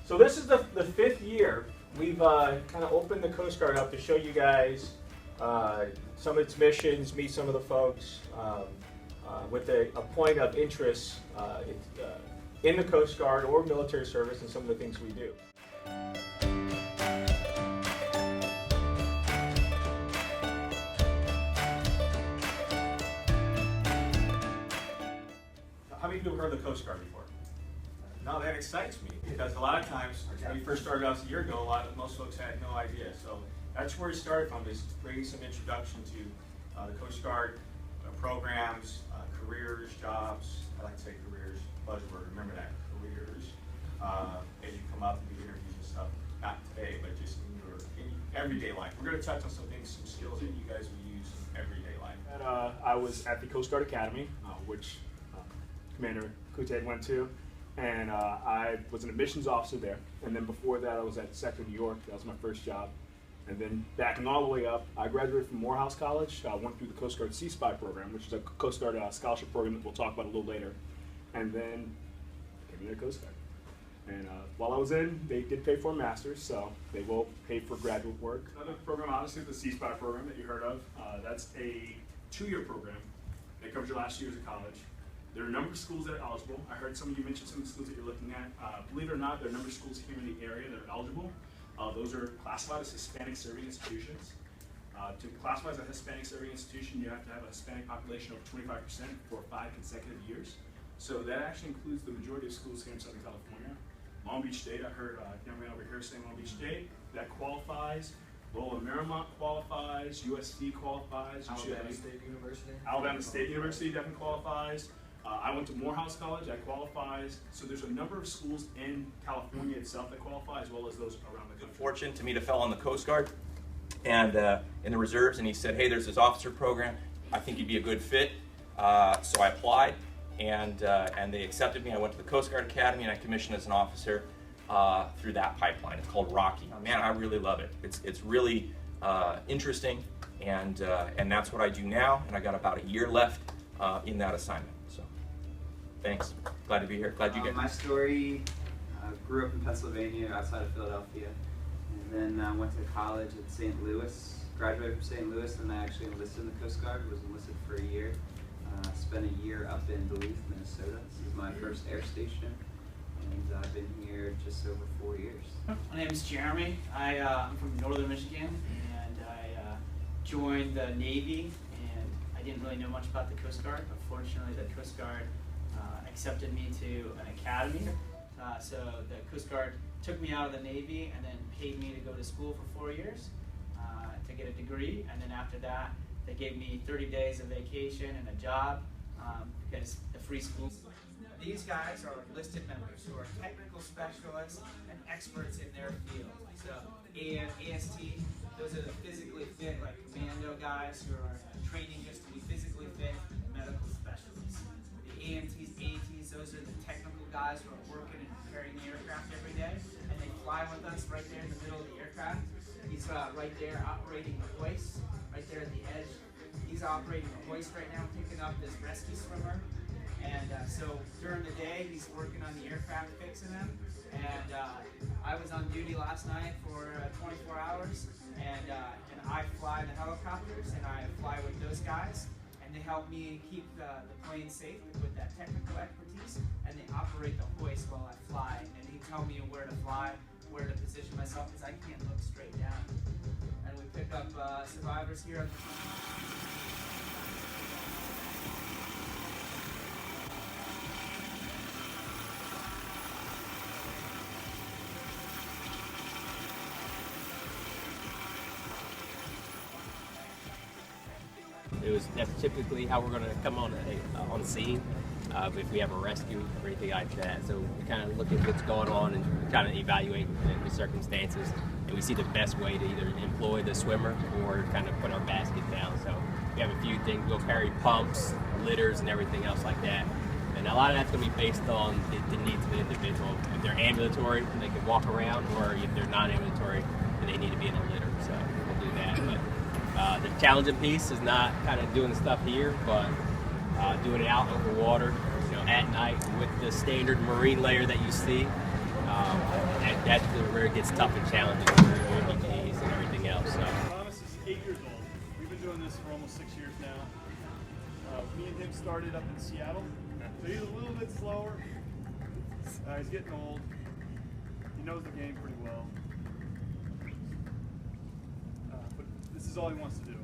So this is the fifth year we've kind of opened the Coast Guard up to show you guys some of its missions, meet some of the folks with a point of interest in the Coast Guard or military service and some of the things we do. How many people have heard of the Coast Guard before? No, that excites me because a lot of times when we first started out a year ago, most folks had no idea. So that's where we started from, is bringing some introduction to the Coast Guard programs, careers, jobs. I like to say careers, buzzword. Remember that, careers. As you come up and do interviews and stuff, not today, but just in your everyday life. We're going to touch on some things, some skills that you guys will use in everyday life. And, I was at the Coast Guard Academy, which Commander Kuted went to. And I was an admissions officer there. And then before that, I was at Sector New York. That was my first job. And then backing all the way up, I graduated from Morehouse College. I went through the Coast Guard Sea Spy program, which is a Coast Guard scholarship program that we'll talk about a little later. And then I came into the Coast Guard. And while I was in, they did pay for a master's, so they will pay for graduate work. Another program, honestly, the Sea Spy program that you heard of. That's a 2-year program that covers your last 2 years of college. There are a number of schools that are eligible. I heard some of you mention some of the schools that you're looking at. Believe it or not, there are a number of schools here in the area that are eligible. Those are classified as Hispanic serving institutions. To classify as a Hispanic serving institution, you have to have a Hispanic population over 25% for 5 consecutive years. So that actually includes the majority of schools here in Southern California. Long Beach State, I heard young man over here saying Long Beach State, that qualifies. Loyola Marymount qualifies, USC qualifies. Alabama State University. Alabama State University definitely qualifies. I went to Morehouse College, that qualifies. So there's a number of schools in California itself that qualify, as well as those around the country. Fortune to meet a fellow in the Coast Guard and in the reserves, and he said, hey, there's this officer program. I think you'd be a good fit. So I applied, and they accepted me. I went to the Coast Guard Academy, and I commissioned as an officer through that pipeline. It's called Rocky. Man, I really love it. It's really interesting, and that's what I do now, and I got about a year left in that assignment. So thanks. Glad to be here. Glad you get My story, grew up in Pennsylvania, outside of Philadelphia, and then went to college at St. Louis, graduated from St. Louis, and I actually enlisted in the Coast Guard, was enlisted for a year. Spent a year up in Duluth, Minnesota. This is my first air station, and I've been here just over 4 years. My name is Jeremy. I'm from northern Michigan, and I joined the Navy, and I didn't really know much about the Coast Guard, but fortunately the Coast Guard accepted me to an academy. So the Coast Guard took me out of the Navy and then paid me to go to school for 4 years to get a degree, and then after that they gave me 30 days of vacation and a job because the free school. These guys are enlisted members who are technical specialists and experts in their field. So AST, those are the physically fit, like commando guys who are training just to be physically fit medical specialists. The AMTs, ATs, those are the technical guys who are working and preparing the aircraft every day, and they fly with us right there in the middle of the aircraft. He's right there operating the hoist, right there at the edge. He's operating the hoist right now, picking up this rescue swimmer. And so during the day, he's working on the aircraft, fixing them. And I was on duty last night for 24 hours, and I fly the helicopters, and I fly with those guys, and they help me keep the plane safe with that technical expertise, and they operate the hoist while I fly, and they tell me where to fly, where to position myself, because I can't look straight down. And we pick up survivors here. That's typically how we're going to come on the scene if we have a rescue or anything like that. So we kind of look at what's going on and kind of evaluate the circumstances, and we see the best way to either employ the swimmer or kind of put our basket down. So we have a few things. We'll carry pumps, litters, and everything else like that. And a lot of that's going to be based on the needs of the individual. If they're ambulatory, they can walk around, or if they're non-ambulatory, then they need to be in a litter. So we'll do that. But the challenging piece is not kind of doing the stuff here, but doing it out over water, at night with the standard marine layer that you see. And that's where it gets tough and challenging for MVPs and everything else. So. Thomas is 8 years old. We've been doing this for almost 6 years now. Me and him started up in Seattle, so he's a little bit slower. He's getting old. He knows the game pretty well. But this is all he wants to do.